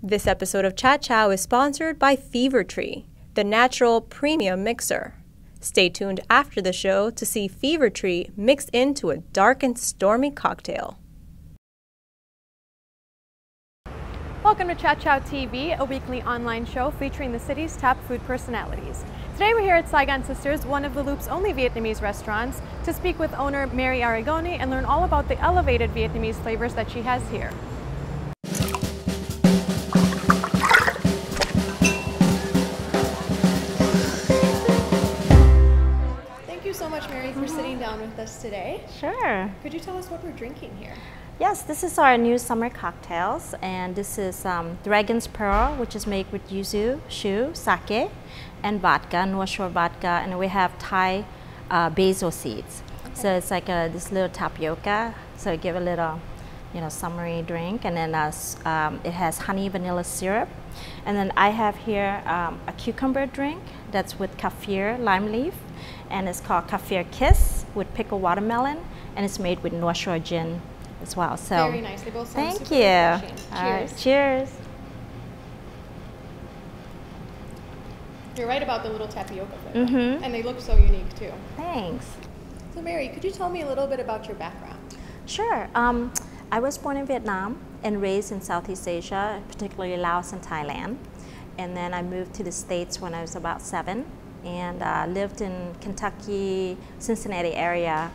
This episode of Chat Chow is sponsored by Fever Tree, the natural premium mixer. Stay tuned after the show to see Fever Tree mixed into a dark and stormy cocktail. Welcome to Chat Chow TV, a weekly online show featuring the city's top food personalities. Today we're here at Saigon Sisters, one of the Loop's only Vietnamese restaurants, to speak with owner Mary Aregoni and learn all about the elevated Vietnamese flavors that she has here. Thank you so much, Mary, for sitting down with us today. Sure. Could you tell us what we're drinking here? Yes, this is our new summer cocktails, and this is Dragon's Pearl, which is made with yuzu, shu, sake, and vodka, North Shore vodka, and we have Thai basil seeds. Okay. So it's like this little tapioca, so give a little, summery drink, and then it has honey vanilla syrup. And then I have here a cucumber drink that's with kaffir lime leaf, and it's called Kaffir Kiss with pickled watermelon, and it's made with North Shore gin as well. So very nice. They both sound thank super you. refreshing. Cheers. All right, cheers. You're right about the little tapioca flavor, and they look so unique too. Thanks. So Mary, could you tell me a little bit about your background? Sure. I was born in Vietnam and raised in Southeast Asia, particularly Laos and Thailand. And then I moved to the States when I was about 7, and lived in Kentucky, Cincinnati area,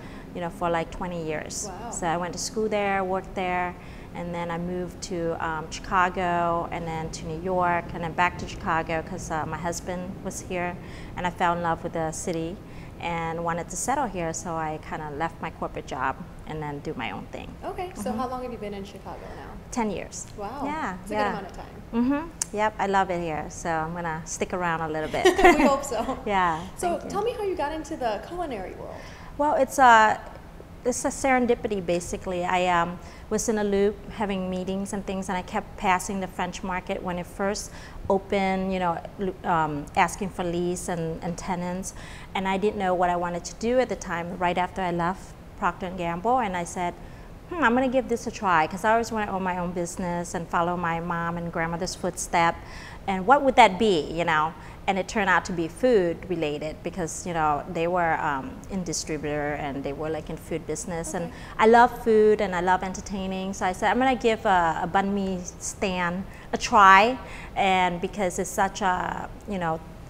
for like 20 years. Wow. So I went to school there, worked there, and then I moved to Chicago, and then to New York, and then back to Chicago because my husband was here, and I fell in love with the city and wanted to settle here, so I kind of left my corporate job and then do my own thing. Okay, so how long have you been in Chicago now? 10 years. Wow. Yeah. It's a good amount of time. Yep, I love it here, so I'm gonna stick around a little bit. We hope so. Yeah. So tell me how you got into the culinary world. Well, it's a serendipity, basically. I was in a Loop having meetings and things, and I kept passing the French market when it first opened, asking for lease and tenants, and I didn't know what I wanted to do at the time. Right after I left Procter & Gamble, and I said, I'm gonna give this a try, because I always want to own my own business and follow my mom and grandmother's footstep, and what would that be, And it turned out to be food related, because they were in distributor and they were like in food business. Okay. And I love food and I love entertaining, so I said I'm gonna give a banh mi stand a try, and because it's such a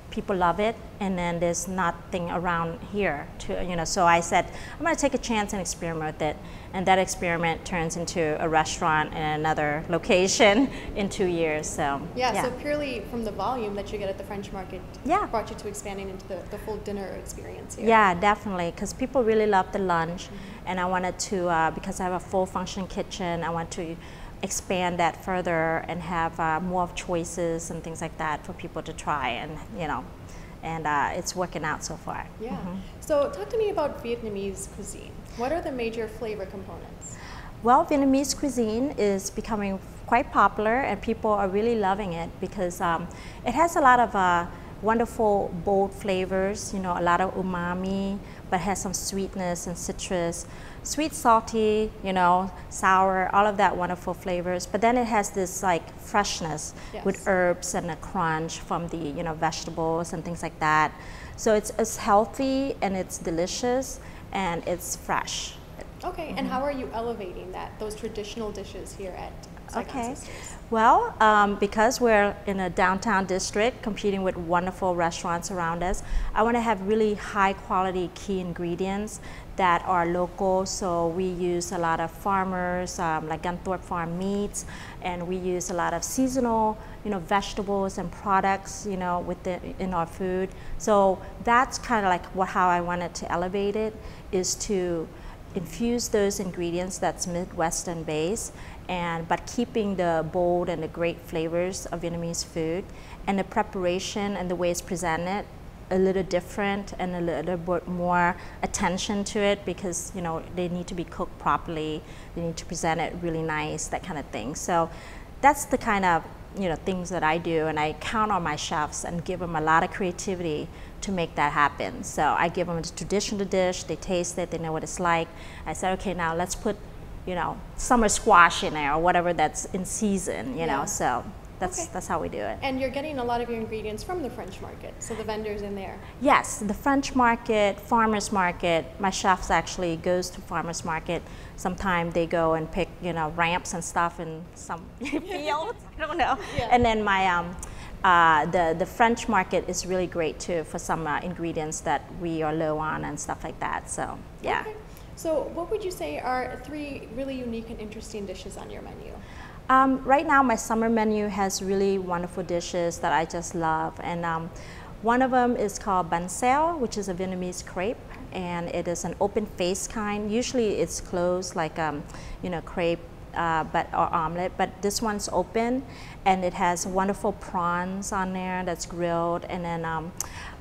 people love it, and then there's nothing around here to so I said I'm gonna take a chance and experiment with it, and that experiment turns into a restaurant in another location in 2 years. So so purely from the volume that you get at the French market brought you to expanding into the full dinner experience here. Yeah, definitely, because people really love the lunch, and I wanted to because I have a full functioning kitchen, I want to expand that further and have more of choices and things like that for people to try, and it's working out so far. Yeah. So talk to me about Vietnamese cuisine. What are the major flavor components? Well, Vietnamese cuisine is becoming quite popular, and people are really loving it because it has a lot of wonderful bold flavors, a lot of umami, but has some sweetness and citrus, sweet, salty, sour, all of that wonderful flavors. But then it has this like freshness with herbs and a crunch from the vegetables and things like that. So it's healthy and it's delicious and it's fresh. Okay, and how are you elevating those traditional dishes here at Saigon Sisters? Well, because we're in a downtown district competing with wonderful restaurants around us, I want to have really high quality key ingredients that are local. So we use a lot of farmers, like Gunthorpe Farm meats, and we use a lot of seasonal, vegetables and products, in our food. So that's kind of like how I wanted to elevate it, is to infuse those ingredients that's Midwestern based, but keeping the bold and the great flavors of Vietnamese food, and the preparation and the way it's presented a little different and a little bit more attention to it, because they need to be cooked properly, they need to present it really nice, that kind of thing. So that's the kind of things that I do, and I count on my chefs and give them a lot of creativity to make that happen. So I give them a traditional dish, they taste it, they know what it's like. I said, okay, now let's put summer squash in there or whatever that's in season, so That's how we do it. And you're getting a lot of your ingredients from the French market, so the vendors in there. Yes, the French market, farmers market. My chefs actually goes to farmers market. Sometimes they go and pick, you know, ramps and stuff in some fields. I don't know. Yeah. And then my the French market is really great too for some ingredients that we are low on and stuff like that. So yeah. Okay. So what would you say are 3 really unique and interesting dishes on your menu? Right now, my summer menu has really wonderful dishes that I just love, and one of them is called bánh xèo, which is a Vietnamese crepe, and it is an open face kind. Usually, it's closed like you know, crepe or omelet, but this one's open, and it has wonderful prawns on there that's grilled, and then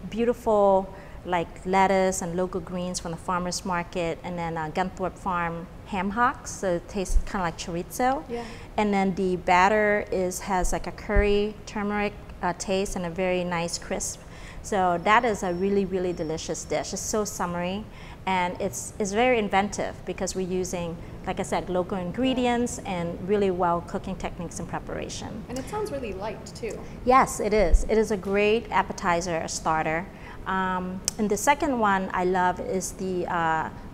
beautiful like lettuce and local greens from the farmers market, and then Gunthorpe Farm ham hocks, so it tastes kind of like chorizo. Yeah. And then the batter has like a curry turmeric taste and a very nice crisp. So that is a really, really delicious dish. It's so summery, and it's very inventive because we're using, like I said, local ingredients and really well cooking techniques and preparation. And it sounds really light too. Yes, it is. It is a great appetizer, a starter. And the second one I love is the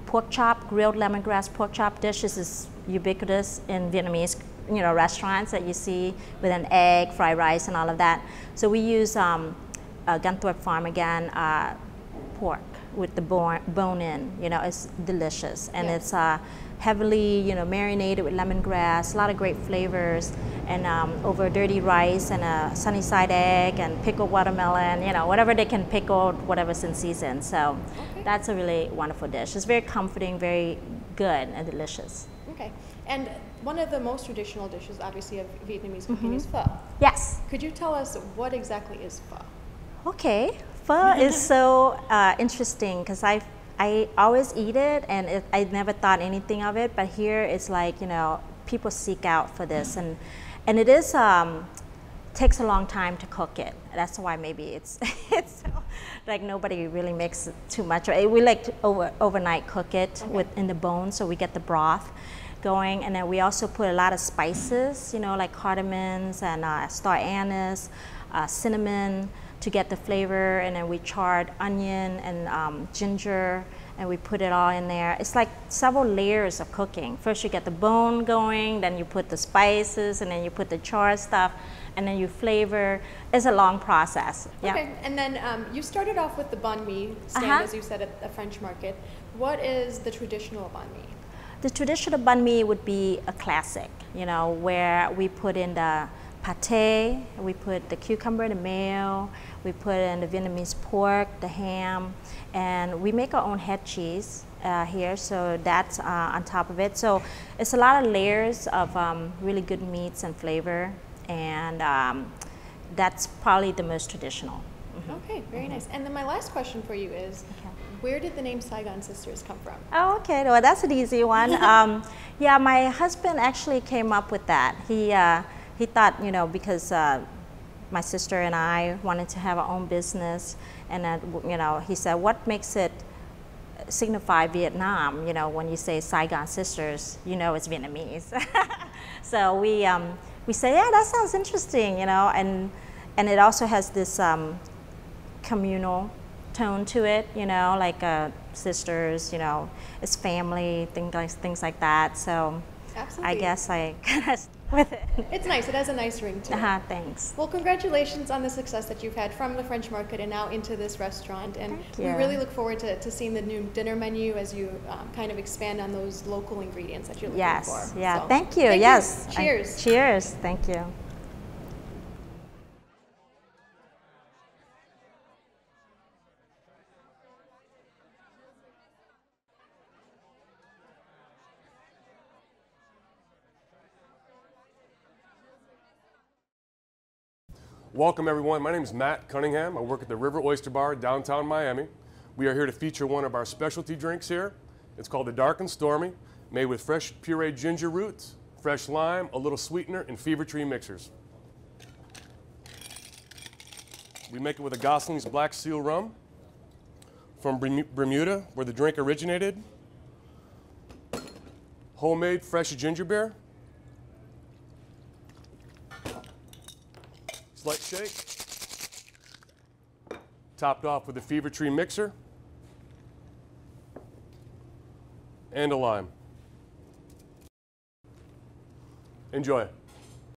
pork chop, grilled lemongrass pork chop dish. This is ubiquitous in Vietnamese, you know, restaurants that you see with an egg, fried rice, and all of that. So we use Gunthorpe Farm again pork with the bone in. You know, it's delicious, and it's heavily, you know, marinated with lemongrass, a lot of great flavors, and over dirty rice and a sunny side egg and pickled watermelon, you know, whatever they can pickle, whatever's in season. So that's a really wonderful dish. It's very comforting, very good and delicious. Okay. And one of the most traditional dishes, obviously, of Vietnamese cooking is pho. Yes. Could you tell us what exactly is pho? Okay. Pho is so interesting because I always eat it, and I never thought anything of it, but here it's like, you know, people seek out for this, and it is takes a long time to cook it. That's why maybe it's like nobody really makes too much. We like to overnight cook it in the bone, so we get the broth going, and then we also put a lot of spices, you know, like cardamoms and star anise, cinnamon, to get the flavor, and then we charred onion and ginger, and we put it all in there. It's like several layers of cooking. First you get the bone going, then you put the spices, and then you put the charred stuff, and then you flavor. It's a long process. Yeah. Okay, and then you started off with the banh mi stand, as you said, at the French market. What is the traditional banh mi? The traditional banh mi would be a classic, you know, where we put in the pate, we put the cucumber, the mayo, we put in the Vietnamese pork, the ham, and we make our own head cheese here, so that's on top of it. So it's a lot of layers of really good meats and flavor, and that's probably the most traditional. Okay, very nice. And then my last question for you is, where did the name Saigon Sisters come from? Oh, okay, well that's an easy one. Yeah, my husband actually came up with that. He thought, you know, because my sister and I wanted to have our own business, and you know, he said, what makes it signify Vietnam? You know, when you say Saigon Sisters, you know it's Vietnamese. So we say, yeah, that sounds interesting, you know, and it also has this communal tone to it, you know, like sisters, you know, it's family, things like that. So Absolutely. I guess I kind of with it. It's nice. It has a nice ring to it. Thanks. Well, congratulations on the success that you've had from the French market and now into this restaurant. And we really look forward to seeing the new dinner menu as you kind of expand on those local ingredients that you're looking for. Yes. Yeah. So, thank you. Yes. Cheers. Cheers. Thank you. Welcome everyone, my name is Matt Cunningham. I work at the River Oyster Bar downtown Miami. We are here to feature one of our specialty drinks here. It's called the Dark and Stormy, made with fresh pureed ginger roots, fresh lime, a little sweetener, and fever tree mixers. We make it with a Gosling's Black Seal rum from Bermuda, where the drink originated. Homemade fresh ginger beer. Slight shake. Topped off with a Fever Tree mixer and a lime. Enjoy.